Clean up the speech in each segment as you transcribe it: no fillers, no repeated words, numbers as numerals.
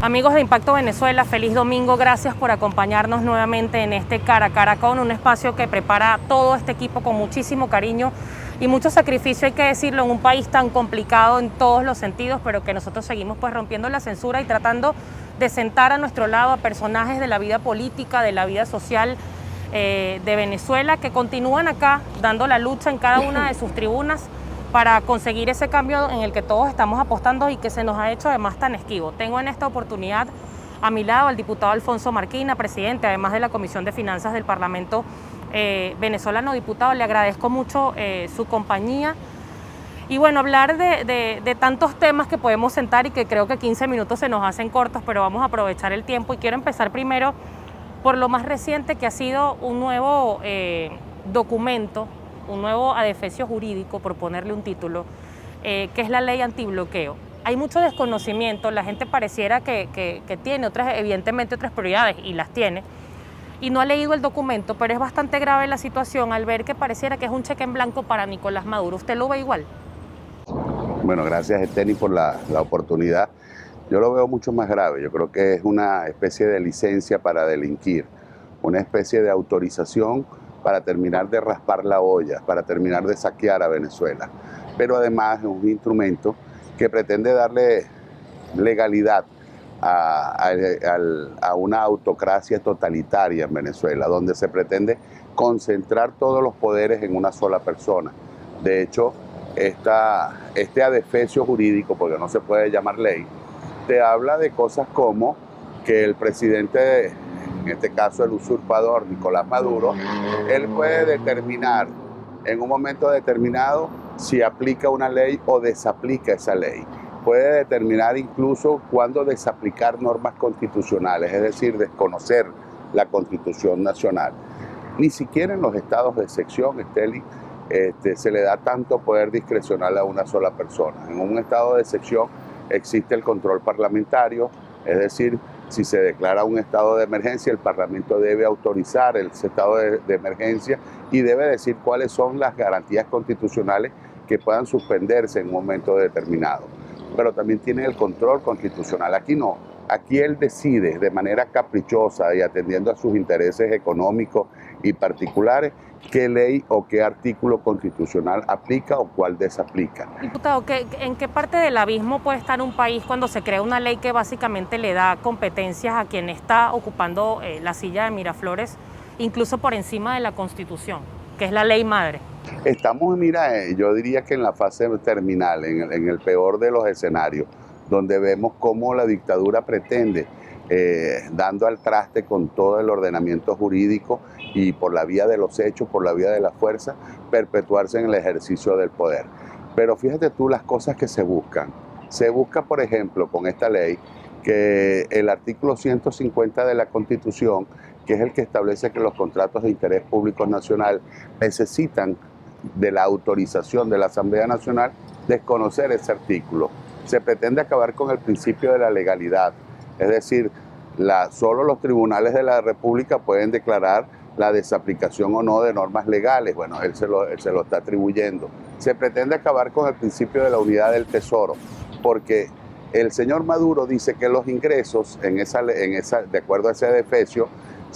Amigos de Impacto Venezuela, feliz domingo, gracias por acompañarnos nuevamente en este Cara a Cara con un espacio que prepara todo este equipo con muchísimo cariño y mucho sacrificio, hay que decirlo, en un país tan complicado en todos los sentidos, pero que nosotros seguimos pues rompiendo la censura y tratando de sentar a nuestro lado a personajes de la vida política, de la vida social de Venezuela, que continúan acá dando la lucha en cada una de sus tribunas para conseguir ese cambio en el que todos estamos apostando y que se nos ha hecho además tan esquivo. Tengo en esta oportunidad a mi lado al diputado Alfonso Marquina, presidente además de la Comisión de Finanzas del Parlamento venezolano. Diputado, le agradezco mucho su compañía. Y bueno, hablar de tantos temas que podemos sentar y que creo que 15 minutos se nos hacen cortos, pero vamos a aprovechar el tiempo y quiero empezar primero por lo más reciente, que ha sido un nuevo documento, un nuevo adefesio jurídico, por ponerle un título, que es la ley antibloqueo. Hay mucho desconocimiento, la gente pareciera que tiene evidentemente otras prioridades, y las tiene, y no ha leído el documento, pero es bastante grave la situación al ver que pareciera que es un cheque en blanco para Nicolás Maduro. ¿Usted lo ve igual? Bueno, gracias, Esteni, por la oportunidad. Yo lo veo mucho más grave. Yo creo que es una especie de licencia para delinquir, una especie de autorización para terminar de raspar la olla, para terminar de saquear a Venezuela. Pero además es un instrumento que pretende darle legalidad a una autocracia totalitaria en Venezuela, donde se pretende concentrar todos los poderes en una sola persona. De hecho, este adefesio jurídico, porque no se puede llamar ley, te habla de cosas como que el presidente, en este caso el usurpador Nicolás Maduro, él puede determinar en un momento determinado si aplica una ley o desaplica esa ley. Puede determinar incluso cuándo desaplicar normas constitucionales, es decir, desconocer la Constitución Nacional. Ni siquiera en los estados de excepción, Esteli, se le da tanto poder discrecional a una sola persona. En un estado de excepción existe el control parlamentario, es decir, si se declara un estado de emergencia, el Parlamento debe autorizar ese estado de emergencia y debe decir cuáles son las garantías constitucionales que puedan suspenderse en un momento determinado. Pero también tiene el control constitucional. Aquí no, aquí él decide de manera caprichosa y atendiendo a sus intereses económicos y particulares qué ley o qué artículo constitucional aplica o cuál desaplica. Diputado, ¿en qué parte del abismo puede estar un país cuando se crea una ley que básicamente le da competencias a quien está ocupando la silla de Miraflores, incluso por encima de la Constitución, que es la ley madre? Estamos, mira, yo diría que en la fase terminal, en el peor de los escenarios, donde vemos cómo la dictadura pretende, dando al traste con todo el ordenamiento jurídico y por la vía de los hechos, por la vía de la fuerza, perpetuarse en el ejercicio del poder. Pero fíjate tú las cosas que se buscan. Se busca, por ejemplo, con esta ley, que el artículo 150 de la Constitución, que es el que establece que los contratos de interés público nacional necesitan de la autorización de la Asamblea Nacional, desconocer ese artículo. Se pretende acabar con el principio de la legalidad, es decir, solo los tribunales de la República pueden declarar la desaplicación o no de normas legales. Bueno, él se lo está atribuyendo. Se pretende acabar con el principio de la unidad del tesoro, porque el señor Maduro dice que los ingresos de acuerdo a ese adefesio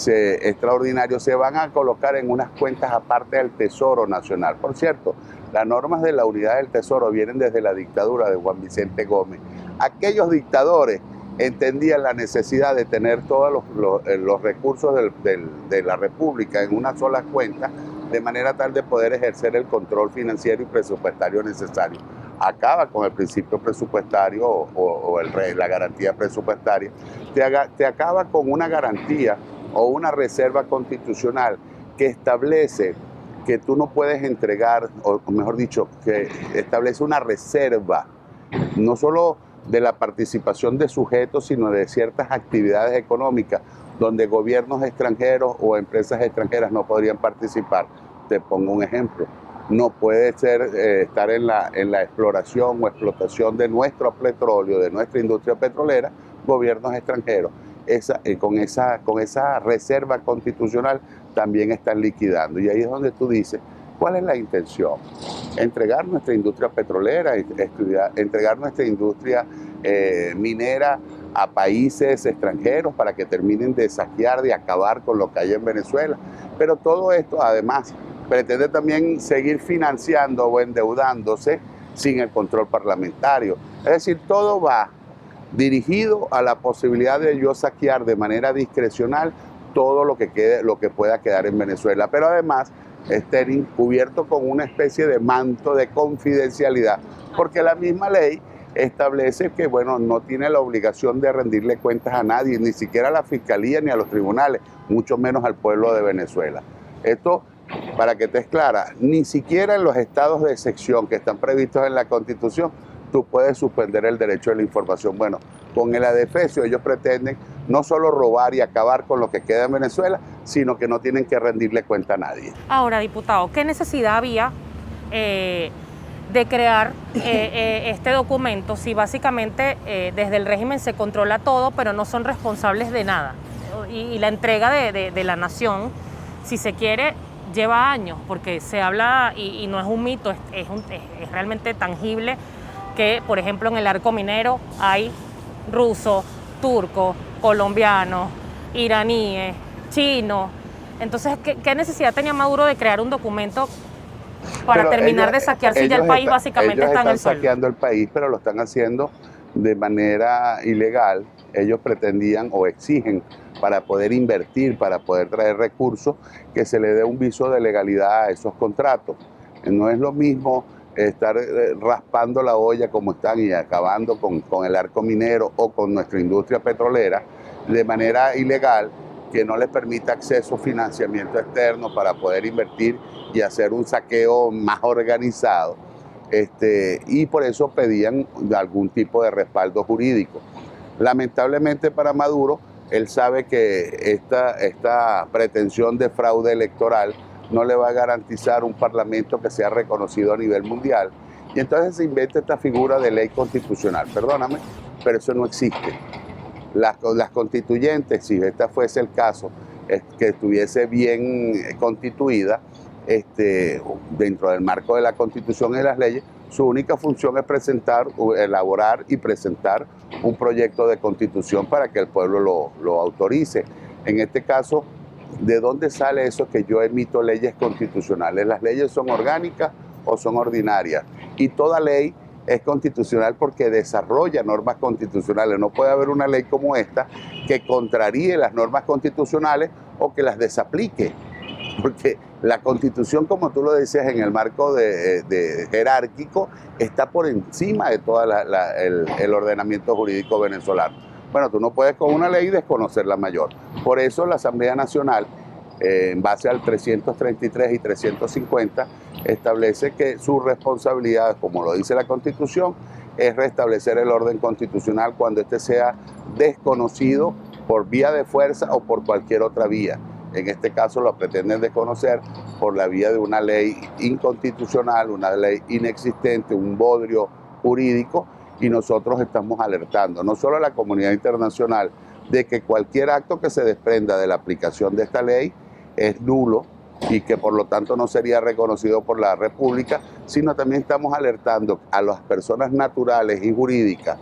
extraordinarios se van a colocar en unas cuentas aparte del Tesoro Nacional. Por cierto, las normas de la unidad del tesoro vienen desde la dictadura de Juan Vicente Gómez. Aquellos dictadores entendían la necesidad de tener todos los recursos de la República en una sola cuenta, de manera tal de poder ejercer el control financiero y presupuestario necesario. Acaba con el principio presupuestario o la garantía presupuestaria. Te acaba con una garantía o una reserva constitucional que establece que tú no puedes entregar, o mejor dicho, que establece una reserva, no solo de la participación de sujetos, sino de ciertas actividades económicas donde gobiernos extranjeros o empresas extranjeras no podrían participar. Te pongo un ejemplo. No puede ser estar en la exploración o explotación de nuestro petróleo, de nuestra industria petrolera, gobiernos extranjeros. Con esa reserva constitucional también están liquidando. Y ahí es donde tú dices, ¿cuál es la intención? Entregar nuestra industria petrolera, entregar nuestra industria minera a países extranjeros para que terminen de saquear, de acabar con lo que hay en Venezuela. Pero todo esto además pretende también seguir financiando o endeudándose sin el control parlamentario. Es decir, todo va dirigido a la posibilidad de yo saquear de manera discrecional todo lo que quede, lo que pueda quedar en Venezuela, pero además estén cubierto con una especie de manto de confidencialidad, porque la misma ley establece que, bueno, no tiene la obligación de rendirle cuentas a nadie, ni siquiera a la Fiscalía ni a los tribunales, mucho menos al pueblo de Venezuela. Esto, para que te es clara, ni siquiera en los estados de excepción que están previstos en la Constitución, tú puedes suspender el derecho a la información. Bueno, con el adefesio ellos pretenden no solo robar y acabar con lo que queda en Venezuela, sino que no tienen que rendirle cuenta a nadie. Ahora, diputado, ¿qué necesidad había de crear este documento si básicamente desde el régimen se controla todo, pero no son responsables de nada? Y la entrega de la nación, si se quiere, lleva años, porque se habla, y no es un mito, es realmente tangible, que por ejemplo en el arco minero hay rusos, turcos, colombianos, iraníes, chinos. Entonces, ¿qué necesidad tenía Maduro de crear un documento para terminar de saquear si ya el país básicamente está en el suelo? Ellos están saqueando el país, pero lo están haciendo de manera ilegal. Ellos pretendían o exigen para poder invertir, para poder traer recursos, que se le dé un viso de legalidad a esos contratos. No es lo mismo estar raspando la olla como están y acabando con el arco minero o con nuestra industria petrolera de manera ilegal, que no les permita acceso a financiamiento externo para poder invertir y hacer un saqueo más organizado. Y por eso pedían algún tipo de respaldo jurídico. Lamentablemente para Maduro, él sabe que esta pretensión de fraude electoral no le va a garantizar un parlamento que sea reconocido a nivel mundial. Y entonces se inventa esta figura de ley constitucional. Perdóname, pero eso no existe. Las constituyentes, si este fuese el caso, que estuviese bien constituida, dentro del marco de la Constitución y las leyes, su única función es elaborar y presentar un proyecto de constitución para que el pueblo lo autorice. En este caso, ¿de dónde sale eso que yo emito leyes constitucionales? ¿Las leyes son orgánicas o son ordinarias? Y toda ley es constitucional porque desarrolla normas constitucionales. No puede haber una ley como esta que contraríe las normas constitucionales o que las desaplique. Porque la Constitución, como tú lo decías, en el marco de jerárquico, está por encima de todo el ordenamiento jurídico venezolano. Bueno, tú no puedes con una ley desconocer la mayor. Por eso la Asamblea Nacional, en base al 333 y 350, establece que su responsabilidad, como lo dice la Constitución, es restablecer el orden constitucional cuando éste sea desconocido por vía de fuerza o por cualquier otra vía. En este caso lo pretenden desconocer por la vía de una ley inconstitucional, una ley inexistente, un bodrio jurídico, y nosotros estamos alertando no solo a la comunidad internacional de que cualquier acto que se desprenda de la aplicación de esta ley es nulo y que por lo tanto no sería reconocido por la República, sino también estamos alertando a las personas naturales y jurídicas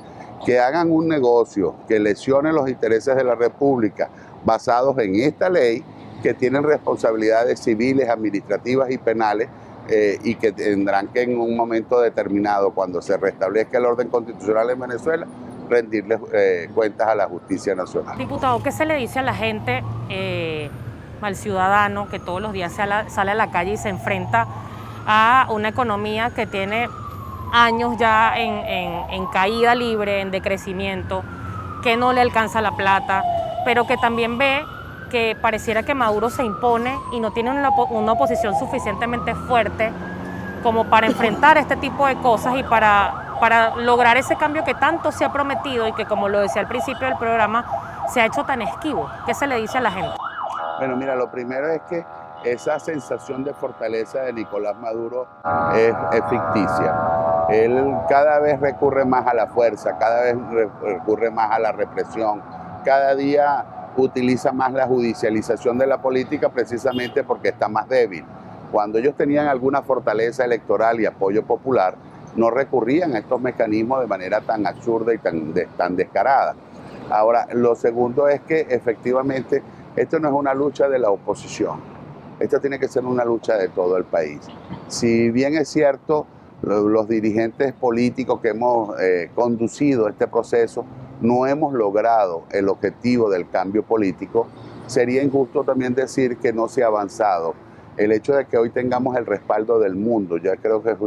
que hagan un negocio que lesione los intereses de la República basados en esta ley, que tienen responsabilidades civiles, administrativas y penales, y que tendrán que en un momento determinado, cuando se restablezca el orden constitucional en Venezuela, rendirles cuentas a la justicia nacional. Diputado, ¿qué se le dice a la gente, al ciudadano que todos los días sale a la calle y se enfrenta a una economía que tiene años ya en caída libre, en decrecimiento, que no le alcanza la plata, pero que también ve que pareciera que Maduro se impone y no tiene una oposición suficientemente fuerte como para enfrentar este tipo de cosas y para lograr ese cambio que tanto se ha prometido y que, como lo decía al principio del programa, se ha hecho tan esquivo? ¿Qué se le dice a la gente? Bueno, mira, lo primero es que esa sensación de fortaleza de Nicolás Maduro es ficticia. Él cada vez recurre más a la fuerza, cada vez recurre más a la represión, cada día utiliza más la judicialización de la política precisamente porque está más débil. Cuando ellos tenían alguna fortaleza electoral y apoyo popular, no recurrían a estos mecanismos de manera tan absurda y tan descarada. Ahora, lo segundo es que efectivamente esto no es una lucha de la oposición, esto tiene que ser una lucha de todo el país. Si bien es cierto, los dirigentes políticos que hemos conducido este proceso no hemos logrado el objetivo del cambio político, sería injusto también decir que no se ha avanzado. El hecho de que hoy tengamos el respaldo del mundo, ya creo que es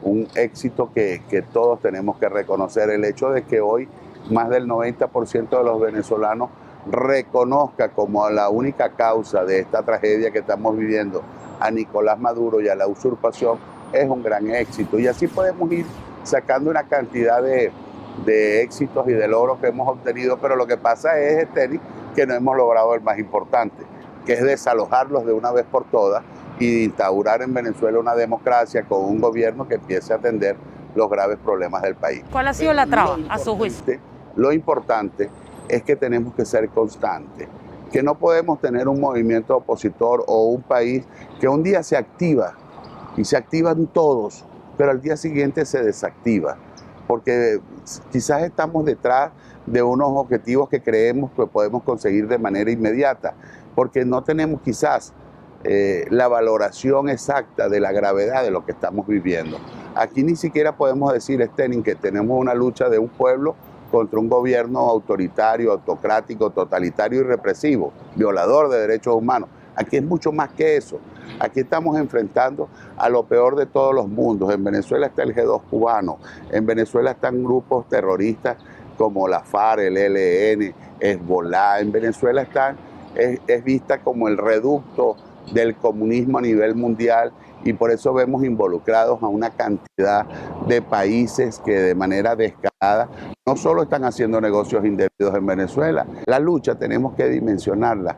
un éxito que todos tenemos que reconocer. El hecho de que hoy más del 90% de los venezolanos reconozca como la única causa de esta tragedia que estamos viviendo a Nicolás Maduro y a la usurpación es un gran éxito. Y así podemos ir sacando una cantidad de éxitos y de logros que hemos obtenido, pero lo que pasa es, Esteli, que no hemos logrado el más importante, que es desalojarlos de una vez por todas y instaurar en Venezuela una democracia con un gobierno que empiece a atender los graves problemas del país. ¿Cuál ha sido la traba, a su juicio? Lo importante es que tenemos que ser constantes, que no podemos tener un movimiento opositor o un país que un día se activa y se activan todos, pero al día siguiente se desactiva, porque quizás estamos detrás de unos objetivos que creemos que podemos conseguir de manera inmediata, porque no tenemos quizás la valoración exacta de la gravedad de lo que estamos viviendo. Aquí ni siquiera podemos decir, Estenin, que tenemos una lucha de un pueblo contra un gobierno autoritario, autocrático, totalitario y represivo, violador de derechos humanos. Aquí es mucho más que eso. Aquí estamos enfrentando a lo peor de todos los mundos. En Venezuela está el G2 cubano, en Venezuela están grupos terroristas como la FARC, el ELN, Hezbollah. En Venezuela es vista como el reducto del comunismo a nivel mundial, y por eso vemos involucrados a una cantidad de países que de manera descarada no solo están haciendo negocios indebidos en Venezuela. La lucha tenemos que dimensionarla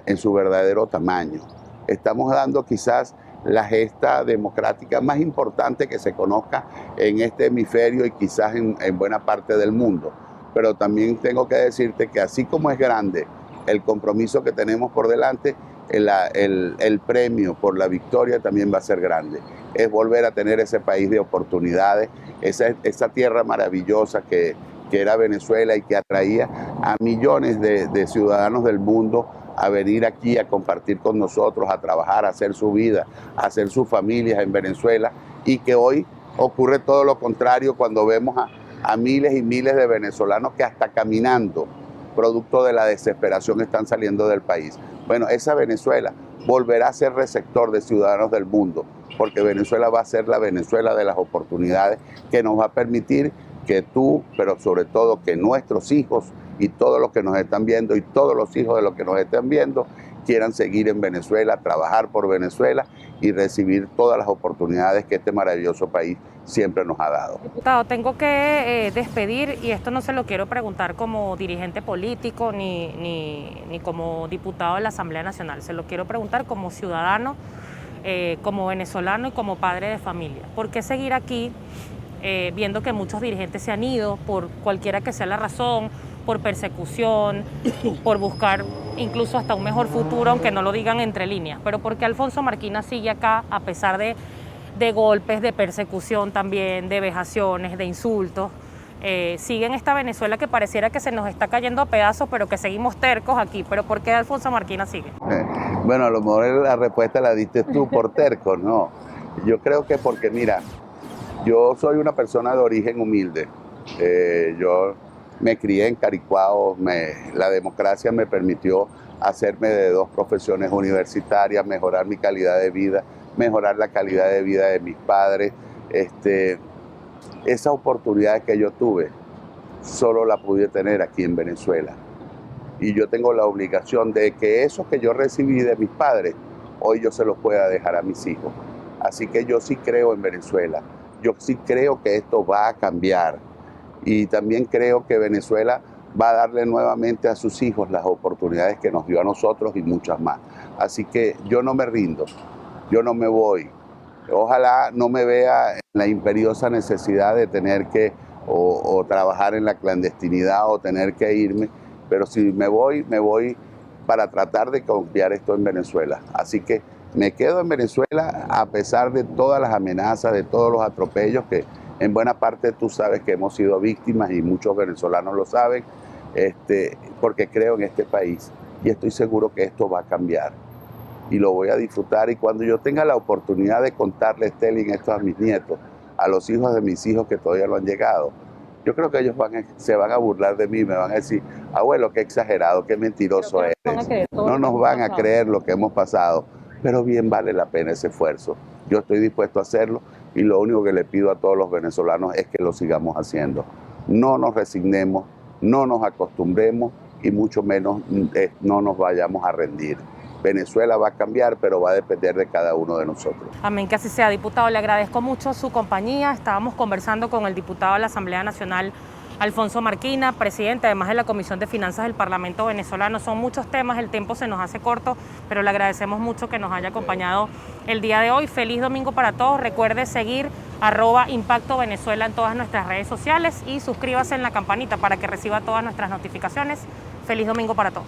en su verdadero tamaño. Estamos dando quizás la gesta democrática más importante que se conozca en este hemisferio y quizás en buena parte del mundo. Pero también tengo que decirte que así como es grande el compromiso que tenemos por delante, el premio por la victoria también va a ser grande. Es volver a tener ese país de oportunidades, esa tierra maravillosa que era Venezuela y que atraía a millones de ciudadanos del mundo a venir aquí a compartir con nosotros, a trabajar, a hacer su vida, a hacer sus familias en Venezuela, y que hoy ocurre todo lo contrario cuando vemos a miles y miles de venezolanos que hasta caminando, producto de la desesperación, están saliendo del país. Bueno, esa Venezuela volverá a ser receptor de ciudadanos del mundo, porque Venezuela va a ser la Venezuela de las oportunidades, que nos va a permitir que tú, pero sobre todo que nuestros hijos y todos los que nos están viendo y todos los hijos de los que nos están viendo quieran seguir en Venezuela, trabajar por Venezuela y recibir todas las oportunidades que este maravilloso país siempre nos ha dado. Diputado, tengo que despedir, y esto no se lo quiero preguntar como dirigente político ni como diputado de la Asamblea Nacional, se lo quiero preguntar como ciudadano, como venezolano y como padre de familia. ¿Por qué seguir aquí viendo que muchos dirigentes se han ido por cualquiera que sea la razón, por persecución, por buscar incluso hasta un mejor futuro, aunque no lo digan entre líneas? Pero ¿por qué Alfonso Marquina sigue acá a pesar de golpes, de persecución también, de vejaciones, de insultos? Sigue en esta Venezuela que pareciera que se nos está cayendo a pedazos, pero que seguimos tercos aquí. ¿Pero por qué Alfonso Marquina sigue? Bueno, a lo mejor la respuesta la diste tú, por terco, no. Yo creo que porque, mira, yo soy una persona de origen humilde. Yo me crié en Caricuao, la democracia me permitió hacerme de 2 profesiones universitarias, mejorar mi calidad de vida, mejorar la calidad de vida de mis padres. Esa oportunidad que yo tuve, solo la pude tener aquí en Venezuela. Y yo tengo la obligación de que eso que yo recibí de mis padres, hoy yo se los pueda dejar a mis hijos. Así que yo sí creo en Venezuela. Yo sí creo que esto va a cambiar. Y también creo que Venezuela va a darle nuevamente a sus hijos las oportunidades que nos dio a nosotros y muchas más. Así que yo no me rindo, yo no me voy. Ojalá no me vea en la imperiosa necesidad de tener que o trabajar en la clandestinidad o tener que irme, pero si me voy para tratar de cambiar esto en Venezuela. Así que me quedo en Venezuela a pesar de todas las amenazas, de todos los atropellos que en buena parte tú sabes que hemos sido víctimas y muchos venezolanos lo saben, porque creo en este país y estoy seguro que esto va a cambiar y lo voy a disfrutar. Y cuando yo tenga la oportunidad de contarle, Stelin, esto a mis nietos, a los hijos de mis hijos que todavía no han llegado, yo creo que ellos se van a burlar de mí, me van a decir, abuelo, qué exagerado, qué mentiroso eres. No nos van a creer lo que hemos pasado, pero bien vale la pena ese esfuerzo. Yo estoy dispuesto a hacerlo y lo único que le pido a todos los venezolanos es que lo sigamos haciendo. No nos resignemos, no nos acostumbremos y mucho menos no nos vayamos a rendir. Venezuela va a cambiar, pero va a depender de cada uno de nosotros. Amén, que así sea, diputado. Le agradezco mucho su compañía. Estábamos conversando con el diputado de la Asamblea Nacional, Alfonso Marquina, presidente además de la Comisión de Finanzas del Parlamento venezolano. Son muchos temas, el tiempo se nos hace corto, pero le agradecemos mucho que nos haya acompañado el día de hoy. Feliz domingo para todos. Recuerde seguir @Impacto Venezuela en todas nuestras redes sociales y suscríbase en la campanita para que reciba todas nuestras notificaciones. Feliz domingo para todos.